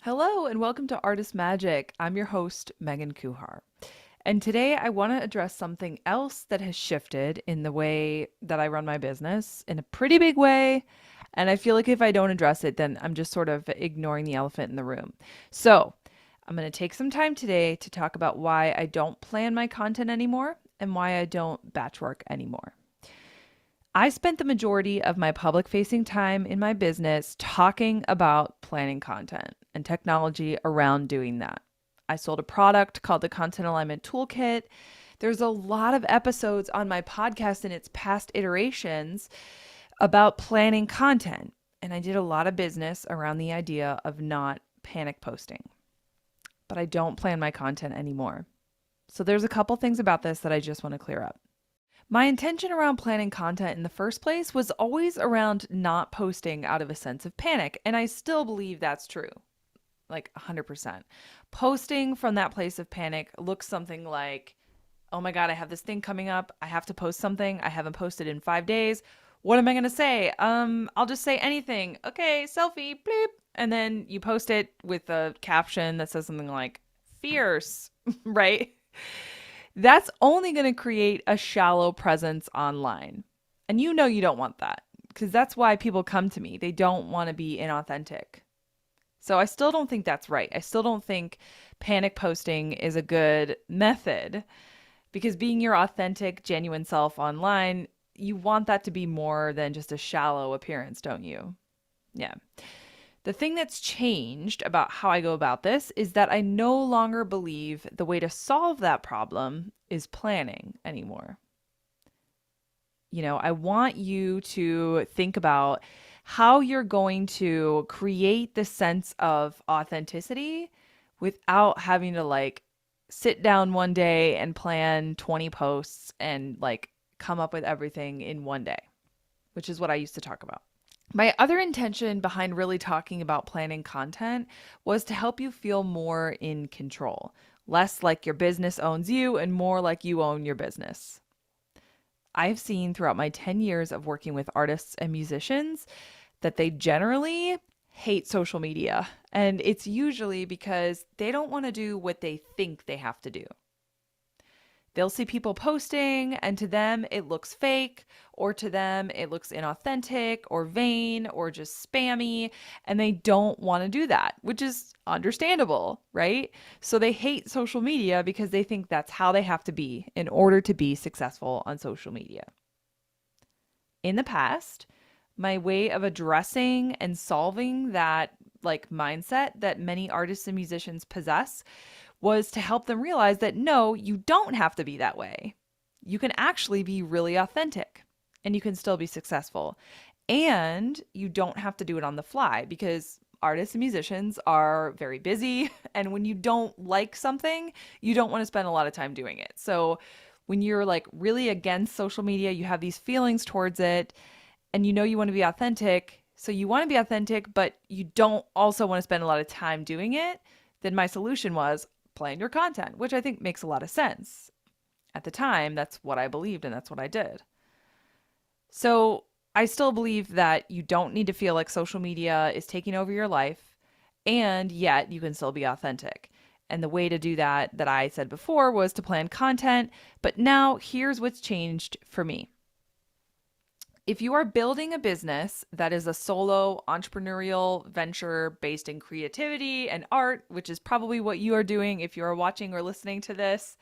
Hello and welcome to Artist Magic. I'm your host, Megan Kuhar. And today I want to address something else that has shifted in the way that I run my business in a pretty big way. And I feel like if I don't address it, then I'm just sort of ignoring the elephant in the room. So I'm going to take some time today to talk about why I don't plan my content anymore and why I don't batch work anymore. I spent the majority of my public facing time in my business talking about planning content and technology around doing that. I sold a product called the Content Alignment Toolkit. There's a lot of episodes on my podcast in its past iterations about planning content. And I did a lot of business around the idea of not panic posting. But I don't plan my content anymore. So there's a couple things about this that I just want to clear up. My intention around planning content in the first place was always around not posting out of a sense of panic, and I still believe that's true. Like 100%. Posting from that place of panic looks something like, oh my God, I have this thing coming up. I have to post something. I haven't posted in 5 days. What am I going to say? I'll just say anything. Okay, selfie, bleep. And then you post it with a caption that says something like, fierce, right? That's only going to create a shallow presence online. And you know you don't want that because that's why people come to me. They don't want to be inauthentic. So I still don't think that's right. I still don't think panic posting is a good method because being your authentic, genuine self online, you want that to be more than just a shallow appearance, don't you? Yeah. The thing that's changed about how I go about this is that I no longer believe the way to solve that problem is planning anymore. I want you to think about how you're going to create the sense of authenticity without having to sit down one day and plan 20 posts and come up with everything in one day, which is what I used to talk about. My other intention behind really talking about planning content was to help you feel more in control, less like your business owns you and more like you own your business. I've seen throughout my 10 years of working with artists and musicians that they generally hate social media. And it's usually because they don't want to do what they think they have to do. They'll see people posting, and to them, it looks fake, or to them, it looks inauthentic, or vain, or just spammy, and they don't want to do that, which is understandable, right? So they hate social media because they think that's how they have to be in order to be successful on social media. In the past, my way of addressing and solving that mindset that many artists and musicians possess was to help them realize that no, you don't have to be that way. You can actually be really authentic and you can still be successful. And you don't have to do it on the fly because artists and musicians are very busy. And when you don't like something, you don't want to spend a lot of time doing it. So when you're really against social media, you have these feelings towards it and you want to be authentic. So you want to be authentic, but you don't also want to spend a lot of time doing it. Then my solution was plan your content, which I think makes a lot of sense. At the time, that's what I believed and that's what I did. So I still believe that you don't need to feel like social media is taking over your life, and yet you can still be authentic. And the way to do that I said before was to plan content, but now here's what's changed for me. If you are building a business that is a solo entrepreneurial venture based in creativity and art, which is probably what you are doing if you are watching or listening to this,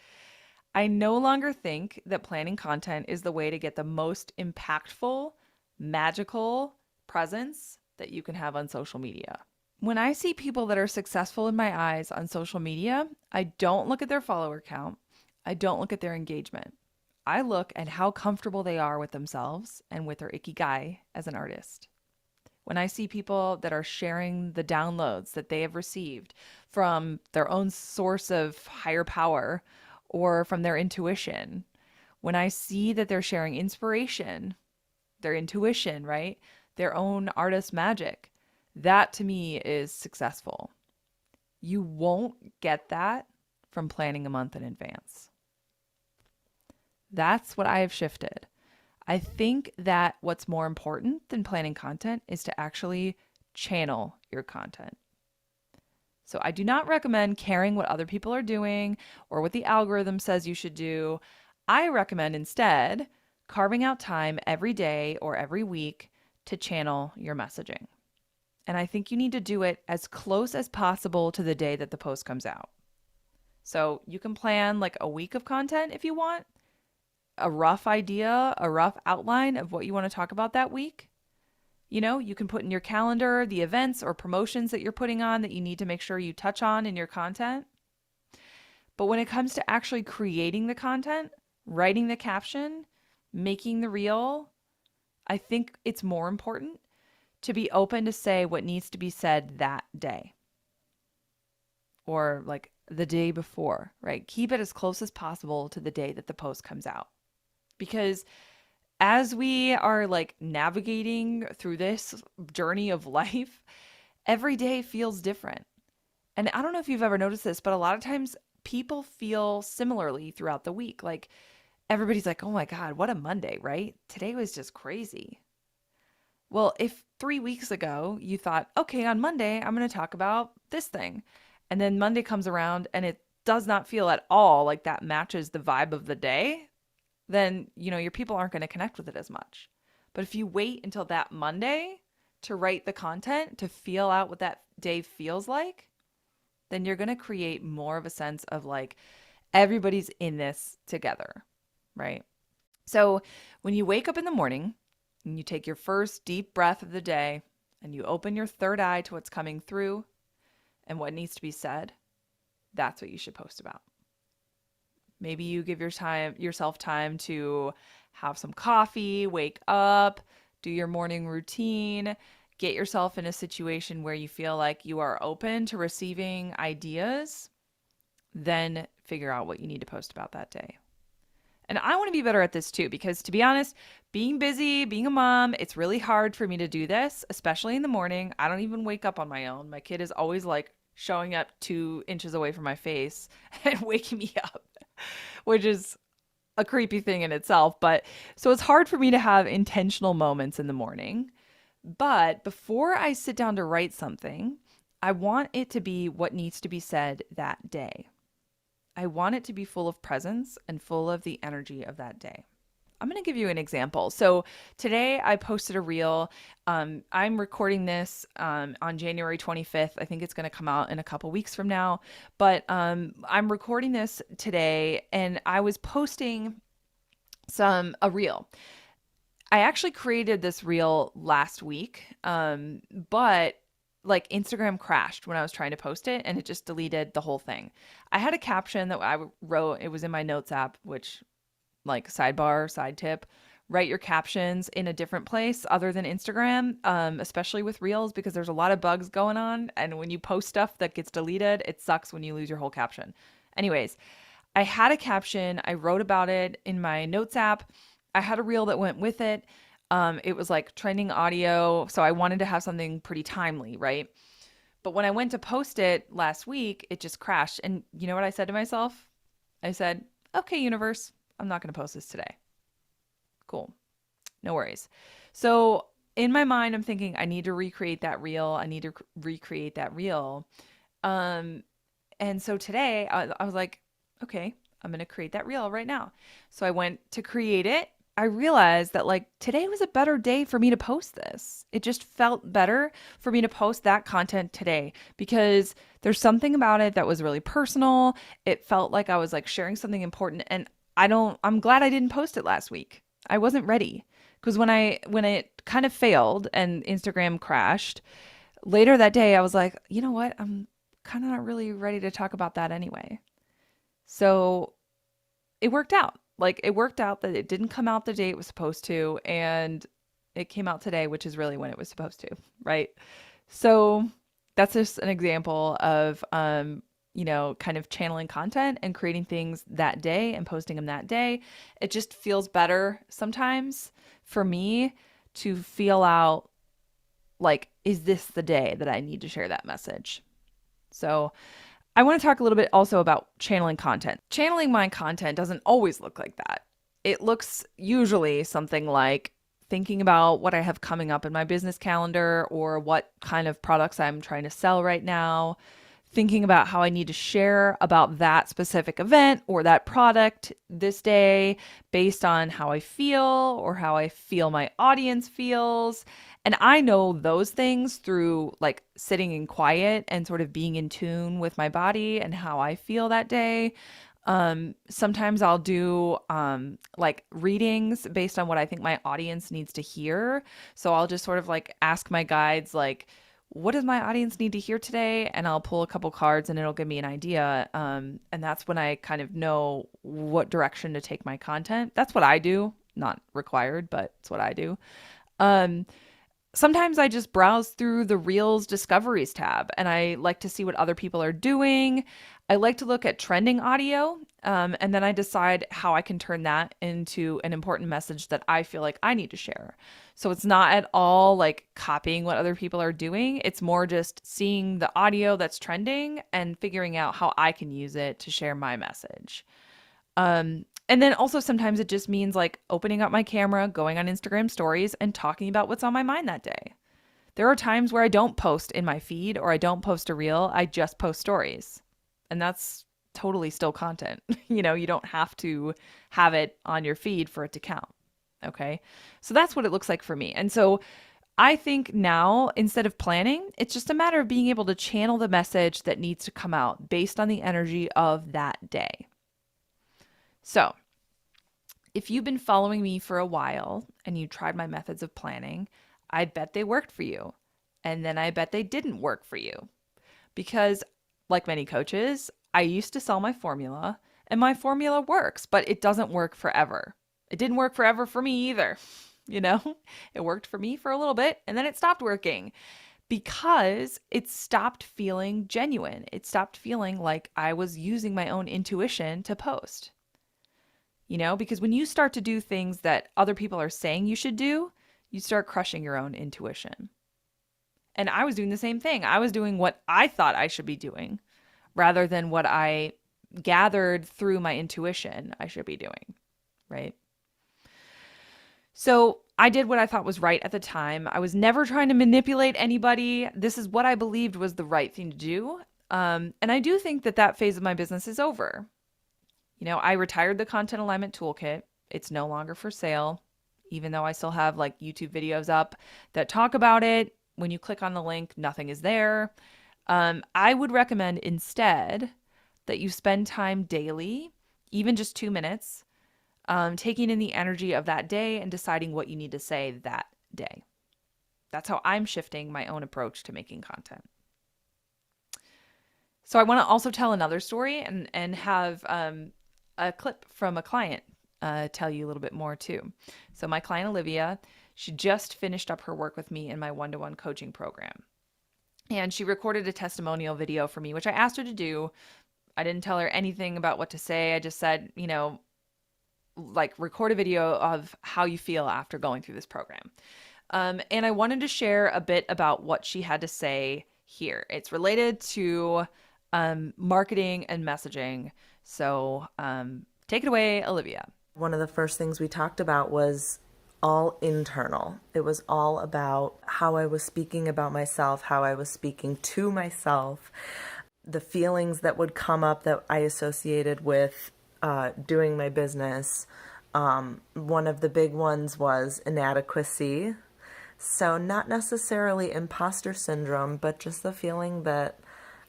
I no longer think that planning content is the way to get the most impactful, magical presence that you can have on social media. When I see people that are successful in my eyes on social media, I don't look at their follower count. I don't look at their engagement. I look at how comfortable they are with themselves and with their ikigai as an artist. When I see people that are sharing the downloads that they have received from their own source of higher power or from their intuition, when I see that they're sharing inspiration, their intuition, right? Their own artist magic, that to me is successful. You won't get that from planning a month in advance. That's what I have shifted. I think that what's more important than planning content is to actually channel your content. So I do not recommend caring what other people are doing or what the algorithm says you should do. I recommend instead carving out time every day or every week to channel your messaging. And I think you need to do it as close as possible to the day that the post comes out. So you can plan like a week of content if you want, a rough idea, a rough outline of what you want to talk about that week. You can put in your calendar the events or promotions that you're putting on that you need to make sure you touch on in your content. But when it comes to actually creating the content, writing the caption, making the reel, I think it's more important to be open to say what needs to be said that day or like the day before, right? Keep it as close as possible to the day that the post comes out. Because as we are like navigating through this journey of life, every day feels different. And I don't know if you've ever noticed this, but a lot of times people feel similarly throughout the week. Like everybody's like, oh my God, what a Monday, right? Today was just crazy. Well, if 3 weeks ago you thought, okay, on Monday, I'm going to talk about this thing. And then Monday comes around and it does not feel at all like that matches the vibe of the day, then, your people aren't going to connect with it as much. But if you wait until that Monday to write the content, to feel out what that day feels like, then you're going to create more of a sense of like everybody's in this together, right? So when you wake up in the morning and you take your first deep breath of the day and you open your third eye to what's coming through and what needs to be said, that's what you should post about. Maybe you give yourself time to have some coffee, wake up, do your morning routine, get yourself in a situation where you feel like you are open to receiving ideas, then figure out what you need to post about that day. And I want to be better at this too, because to be honest, being busy, being a mom, it's really hard for me to do this, especially in the morning. I don't even wake up on my own. My kid is always like showing up 2 inches away from my face and waking me up, which is a creepy thing in itself. But so it's hard for me to have intentional moments in the morning. But before I sit down to write something, I want it to be what needs to be said that day. I want it to be full of presence and full of the energy of that day. I'm going to give you an example. So today I posted a reel. I'm recording this on January 25th. I think it's going to come out in a couple weeks from now. But I'm recording this today and I was posting a reel. I actually created this reel last week, but like Instagram crashed when I was trying to post it and it just deleted the whole thing. I had a caption that I wrote. It was in my notes app, which like sidebar, side tip, write your captions in a different place other than Instagram, especially with reels, because there's a lot of bugs going on. And when you post stuff that gets deleted, it sucks when you lose your whole caption. Anyways, I had a caption. I wrote about it in my notes app. I had a reel that went with it. It was like trending audio. So I wanted to have something pretty timely, right? But when I went to post it last week, it just crashed. And you know what I said to myself? I said, okay, universe, I'm not going to post this today. Cool. No worries. So in my mind, I'm thinking I need to recreate that reel. I need to recreate that reel. And so today I was like, okay, I'm going to create that reel right now. So I went to create it. I realized that like today was a better day for me to post this. It just felt better for me to post that content today because there's something about it that was really personal. It felt like I was like sharing something important, and I'm glad I didn't post it last week. I wasn't ready because when it kind of failed and Instagram crashed later that day, I was like, you know what? I'm kind of not really ready to talk about that anyway. So it worked out. Like it worked out that it didn't come out the day it was supposed to, and it came out today, which is really when it was supposed to, right? So that's just an example of kind of channeling content and creating things that day and posting them that day. It just feels better sometimes for me to feel out like, is this the day that I need to share that message? So I want to talk a little bit also about channeling content. Channeling my content doesn't always look like that. It looks usually something like thinking about what I have coming up in my business calendar or what kind of products I'm trying to sell right now, thinking about how I need to share about that specific event or that product this day based on how I feel or how I feel my audience feels. And I know those things through like sitting in quiet and sort of being in tune with my body and how I feel that day. Sometimes I'll do like readings based on what I think my audience needs to hear. So I'll just sort of like ask my guides, like, what does my audience need to hear today? And I'll pull a couple cards and it'll give me an idea. And that's when I kind of know what direction to take my content. That's what I do. Not required, but it's what I do. Um, Sometimes I just browse through the Reels Discoveries tab and I like to see what other people are doing. I like to look at trending audio, and then I decide how I can turn that into an important message that I feel like I need to share. So it's not at all like copying what other people are doing. It's more just seeing the audio that's trending and figuring out how I can use it to share my message. And then also sometimes it just means like opening up my camera, going on Instagram stories, and talking about what's on my mind that day. There are times where I don't post in my feed or I don't post a reel, I just post stories. And that's totally still content. You don't have to have it on your feed for it to count. Okay. So that's what it looks like for me. And so I think now, instead of planning, it's just a matter of being able to channel the message that needs to come out based on the energy of that day. So, if you've been following me for a while and you tried my methods of planning, I bet they worked for you. And then I bet they didn't work for you. Because, like many coaches, I used to sell my formula, and my formula works, but it doesn't work forever. It didn't work forever for me either. It worked for me for a little bit, and then it stopped working because it stopped feeling genuine. It stopped feeling like I was using my own intuition to post. Because when you start to do things that other people are saying you should do, you start crushing your own intuition. And I was doing the same thing. I was doing what I thought I should be doing rather than what I gathered through my intuition I should be doing, right? So I did what I thought was right at the time. I was never trying to manipulate anybody. This is what I believed was the right thing to do. And I do think that phase of my business is over. I retired the Content Alignment Toolkit. It's no longer for sale, even though I still have like YouTube videos up that talk about it. When you click on the link, nothing is there. I would recommend instead that you spend time daily, even just 2 minutes, taking in the energy of that day and deciding what you need to say that day. That's how I'm shifting my own approach to making content. So I want to also tell another story and have a clip from a client tell you a little bit more too. So my client Olivia, she just finished up her work with me in my one-to-one coaching program. And she recorded a testimonial video for me, which I asked her to do. I didn't tell her anything about what to say. I just said, like record a video of how you feel after going through this program. And I wanted to share a bit about what she had to say here. It's related to marketing and messaging. So take it away, Olivia. One of the first things we talked about was all internal. It was all about how I was speaking about myself, how I was speaking to myself, the feelings that would come up that I associated with doing my business. One of the big ones was inadequacy. So not necessarily imposter syndrome, but just the feeling that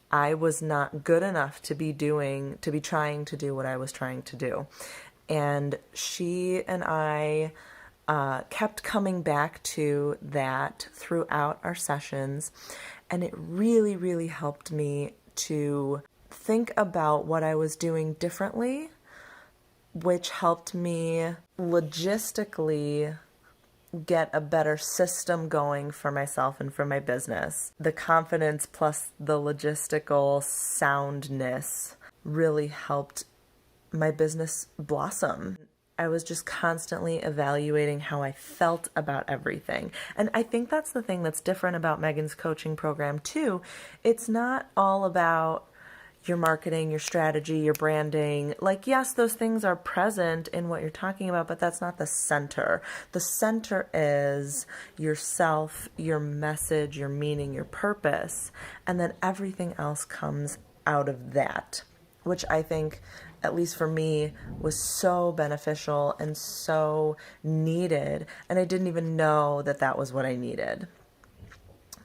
I was not good enough to be trying to do what I was trying to do. And she and I kept coming back to that throughout our sessions. And it really, really helped me to think about what I was doing differently, which helped me logistically get a better system going for myself and for my business. The confidence plus the logistical soundness really helped my business blossom. I was just constantly evaluating how I felt about everything. And I think that's the thing that's different about Megan's coaching program too. It's not all about your marketing, your strategy, your branding. Like, yes, those things are present in what you're talking about, but that's not the center. The center is yourself, your message, your meaning, your purpose, and then everything else comes out of that, which I think, at least for me, was so beneficial and so needed. And I didn't even know that that was what I needed.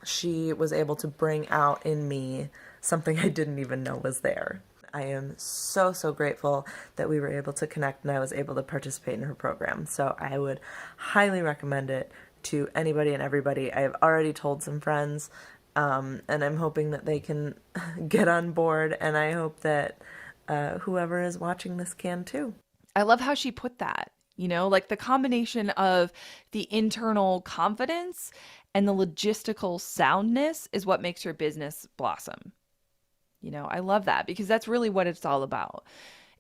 She was able to bring out in me something I didn't even know was there. I am so, so grateful that we were able to connect and I was able to participate in her program. So I would highly recommend it to anybody and everybody. I have already told some friends, and I'm hoping that they can get on board, and I hope that whoever is watching this can too. I love how she put that, like the combination of the internal confidence and the logistical soundness is what makes your business blossom. I love that because that's really what it's all about.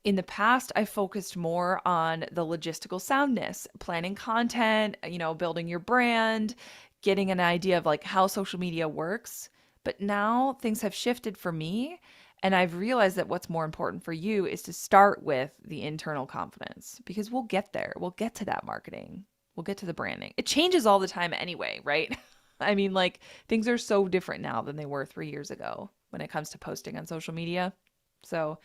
In the past, I focused more on the logistical soundness, planning content, building your brand, getting an idea of like how social media works. But now things have shifted for me, and I've realized that what's more important for you is to start with the internal confidence because we'll get there. We'll get to that marketing. We'll get to the branding. It changes all the time anyway, right? I mean, like things are so different now than they were 3 years ago when it comes to posting on social media. So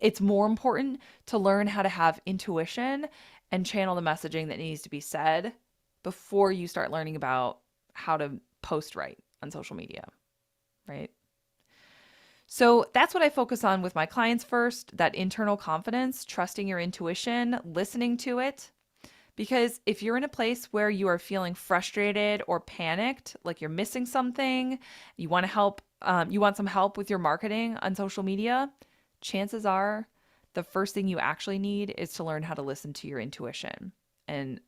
it's more important to learn how to have intuition and channel the messaging that needs to be said before you start learning about how to post right on social media, right? So that's what I focus on with my clients first, that internal confidence, trusting your intuition, listening to it. Because if you're in a place where you are feeling frustrated or panicked, like you're missing something, you want to help, you want some help with your marketing on social media, chances are the first thing you actually need is to learn how to listen to your intuition and,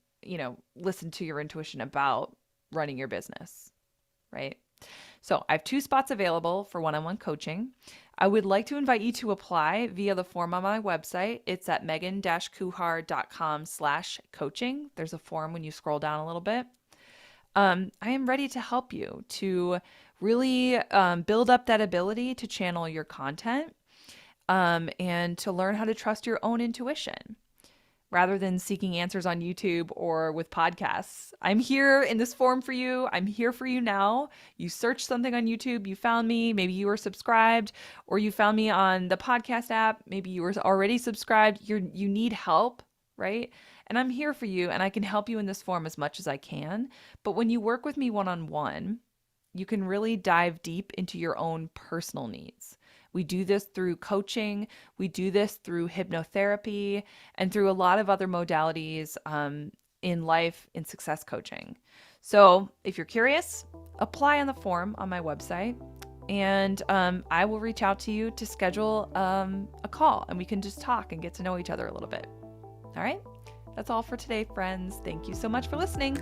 listen to your intuition about running your business, right? So I have 2 spots available for one-on-one coaching. I would like to invite you to apply via the form on my website. It's at megan-kuhar.com/coaching. There's a form when you scroll down a little bit. I am ready to help you to really build up that ability to channel your content, and to learn how to trust your own intuition rather than seeking answers on YouTube or with podcasts. I'm here in this forum for you. I'm here for you now. You searched something on YouTube, you found me, maybe you were subscribed, or you found me on the podcast app, maybe you were already subscribed. You need help, right? And I'm here for you, and I can help you in this forum as much as I can. But when you work with me one-on-one, you can really dive deep into your own personal needs. We do this through coaching. We do this through hypnotherapy and through a lot of other modalities in life, in success coaching. So if you're curious, apply on the form on my website, and I will reach out to you to schedule a call, and we can just talk and get to know each other a little bit. All right? That's all for today, friends. Thank you so much for listening.